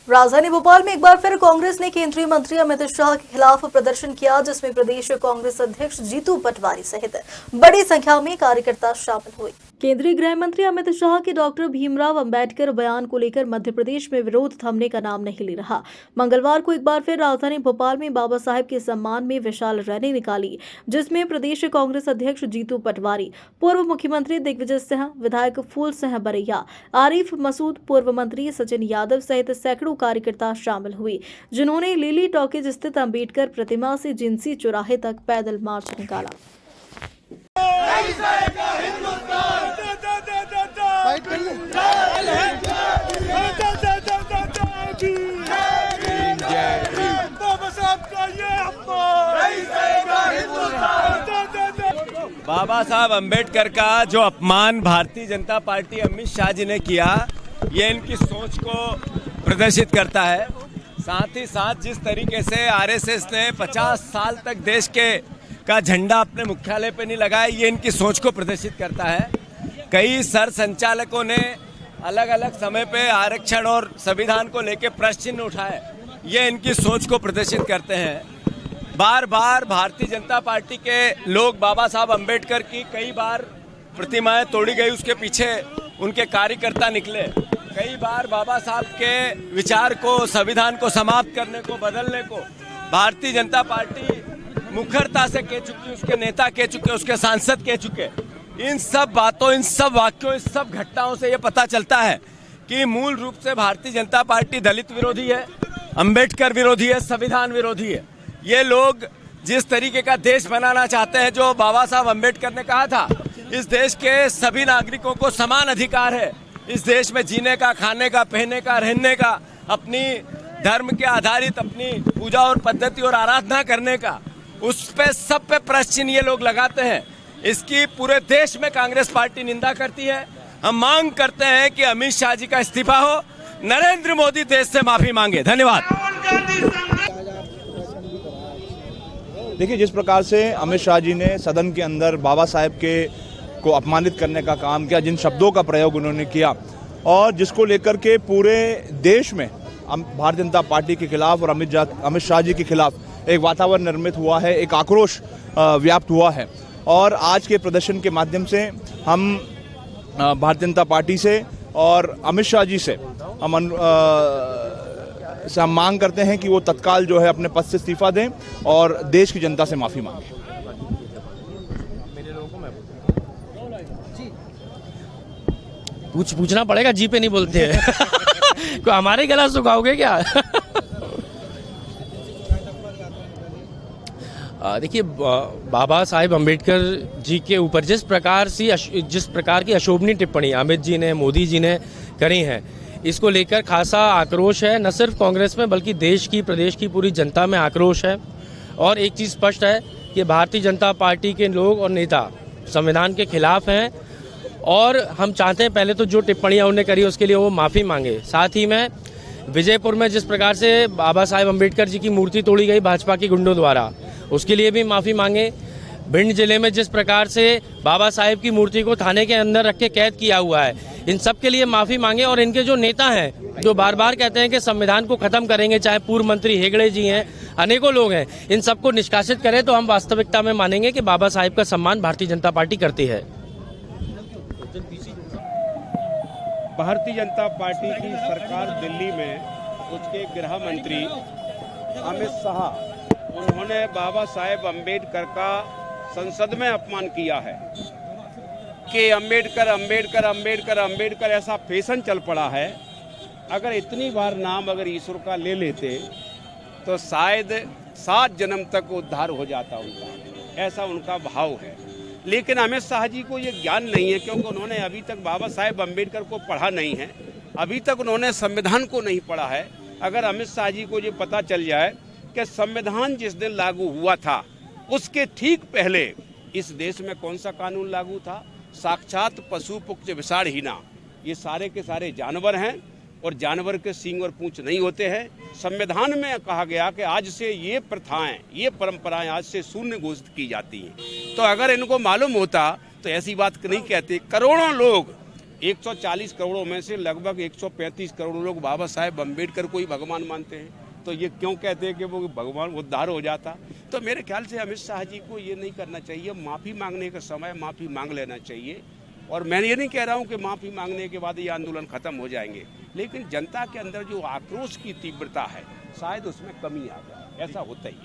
राजधानी भोपाल में एक बार फिर कांग्रेस ने केंद्रीय मंत्री अमित शाह के खिलाफ प्रदर्शन किया, जिसमें प्रदेश कांग्रेस अध्यक्ष जीतू पटवारी सहित बड़ी संख्या में कार्यकर्ता शामिल हुए। केंद्रीय गृह मंत्री अमित शाह के डॉक्टर भीमराव अंबेडकर बयान को लेकर मध्य प्रदेश में विरोध थमने का नाम नहीं ले रहा। मंगलवार को एक बार फिर राजधानी भोपाल में बाबा साहेब के सम्मान में विशाल रैली निकाली, जिसमें प्रदेश कांग्रेस अध्यक्ष जीतू पटवारी, पूर्व मुख्यमंत्री दिग्विजय सिंह, विधायक फूल सिंह बरैया, आरिफ मसूद, पूर्व मंत्री सचिन यादव सहित सैकड़ों कार्यकर्ता शामिल हुए, जिन्होंने लिली टॉकीज स्थित अंबेडकर प्रतिमा से जिंसी चौराहे तक पैदल मार्च निकाला। बाबा साहब अंबेडकर का जो अपमान भारतीय जनता पार्टी अमित शाह जी ने किया, ये इनकी सोच को प्रदर्शित करता है। साथ ही साथ जिस तरीके से आरएसएस ने 50 साल तक देश का झंडा अपने मुख्यालय पे नहीं लगाया, ये इनकी सोच को प्रदर्शित करता है। कई सर संचालकों ने अलग अलग समय पे आरक्षण और संविधान को लेकर प्रश्न चिन्ह उठाए, ये इनकी सोच को प्रदर्शित करते हैं। बार बार भारतीय जनता पार्टी के लोग बाबा साहब अंबेडकर की कई बार प्रतिमाएं तोड़ी गई, उसके पीछे उनके कार्यकर्ता निकले। कई बार बाबा साहब के विचार को, संविधान को समाप्त करने को, बदलने को भारतीय जनता पार्टी मुखरता से कह चुकी, उसके नेता कह चुके, उसके सांसद कह चुके। इन सब बातों, इन सब वाक्यों, इस सब घटनाओं से ये पता चलता है कि मूल रूप से भारतीय जनता पार्टी दलित विरोधी है, अंबेडकर विरोधी है, संविधान विरोधी है। ये लोग जिस तरीके का देश बनाना चाहते हैं, जो बाबा साहब अंबेडकर ने कहा था, इस देश के सभी नागरिकों को समान अधिकार है, इस देश में जीने का, खाने का, पहनने का, रहने का, अपनी धर्म के आधारित अपनी पूजा और पद्धति और आराधना करने का, उस पे सब पे प्रश्न चिन्ह ये लोग लगाते हैं। इसकी पूरे देश में कांग्रेस पार्टी निंदा करती है। हम मांग करते हैं कि अमित शाह जी का इस्तीफा हो, नरेंद्र मोदी देश से माफी मांगे। धन्यवाद। देखिए, जिस प्रकार से अमित शाह जी ने सदन के अंदर बाबा साहेब को अपमानित करने का काम किया, जिन शब्दों का प्रयोग उन्होंने किया, और जिसको लेकर के पूरे देश में भारतीय जनता पार्टी के खिलाफ और अमित शाह जी के खिलाफ एक वातावरण निर्मित हुआ है, एक आक्रोश व्याप्त हुआ है। और आज के प्रदर्शन के माध्यम से हम भारतीय जनता पार्टी से और अमित शाह जी से हम मांग करते हैं कि वो तत्काल जो है अपने पद से इस्तीफा दें और देश की जनता से माफी मांगें। पूछना पड़ेगा, जी पे नहीं बोलते हैं। को हमारे गला सुखाओगे क्या? देखिए, बाबा साहेब अंबेडकर जी के ऊपर जिस प्रकार की अशोभनीय टिप्पणी अमित जी ने, मोदी जी ने करी हैं, इसको लेकर खासा आक्रोश है। न सिर्फ कांग्रेस में बल्कि देश की, प्रदेश की पूरी जनता में आक्रोश है। और एक चीज़ स्पष्ट है कि भारतीय जनता पार्टी के लोग और नेता संविधान के खिलाफ हैं, और हम चाहते हैं पहले तो जो टिप्पणियां उन्होंने करी उसके लिए वो माफ़ी मांगे। साथ ही में विजयपुर में जिस प्रकार से बाबा साहेब अंबेडकर जी की मूर्ति तोड़ी गई भाजपा के गुंडों द्वारा, उसके लिए भी माफ़ी मांगे। भिंड जिले में जिस प्रकार से बाबा साहेब की मूर्ति को थाने के अंदर रख के कैद किया हुआ है, इन सब के लिए माफ़ी मांगे। और इनके जो नेता हैं, जो बार बार कहते हैं कि संविधान को ख़त्म करेंगे, चाहे पूर्व मंत्री हेगड़े जी हैं, अनेकों लोग हैं, इन सबको निष्कासित करें, तो हम वास्तविकता में मानेंगे कि बाबा साहेब का सम्मान भारतीय जनता पार्टी करती है। भारतीय जनता पार्टी की सरकार दिल्ली में, उसके गृह मंत्री अमित शाह, उन्होंने बाबा साहेब अंबेडकर का संसद में अपमान किया है कि अंबेडकर अंबेडकर अंबेडकर अंबेडकर ऐसा फैशन चल पड़ा है। अगर इतनी बार नाम अगर ईश्वर का ले लेते तो शायद 7 जन्म तक उद्धार हो जाता उनका, ऐसा उनका भाव है। लेकिन अमित शाह जी को ये ज्ञान नहीं है, क्योंकि उन्होंने अभी तक बाबा साहेब अंबेडकर को पढ़ा नहीं है, अभी तक उन्होंने संविधान को नहीं पढ़ा है। अगर अमित शाह जी को ये पता चल जाए कि संविधान जिस दिन लागू हुआ था उसके ठीक पहले इस देश में कौन सा कानून लागू था, साक्षात पशु पुक्ष विषाणहीना, ये सारे के सारे जानवर हैं और जानवर के सींग और पूंछ नहीं होते हैं। संविधान में कहा गया कि आज से ये प्रथाएं, ये परंपराएं आज से शून्य घोषित की जाती हैं। तो अगर इनको मालूम होता तो ऐसी बात नहीं कहते। करोड़ों लोग 140 करोड़ों में से लगभग 135 करोड़ लोग बाबा साहेब अम्बेडकर को ही भगवान मानते हैं। तो ये क्यों कहते हैं कि वो भगवान उद्धार हो जाता? तो मेरे ख्याल से अमित शाह जी को ये नहीं करना चाहिए। माफ़ी मांगने का समय माफ़ी मांग लेना चाहिए। और मैं ये नहीं कह रहा हूँ कि माफ़ी मांगने के बाद ये आंदोलन ख़त्म हो जाएंगे, लेकिन जनता के अंदर जो आक्रोश की तीव्रता है शायद उसमें कमी आ जाए, ऐसा होता ही है।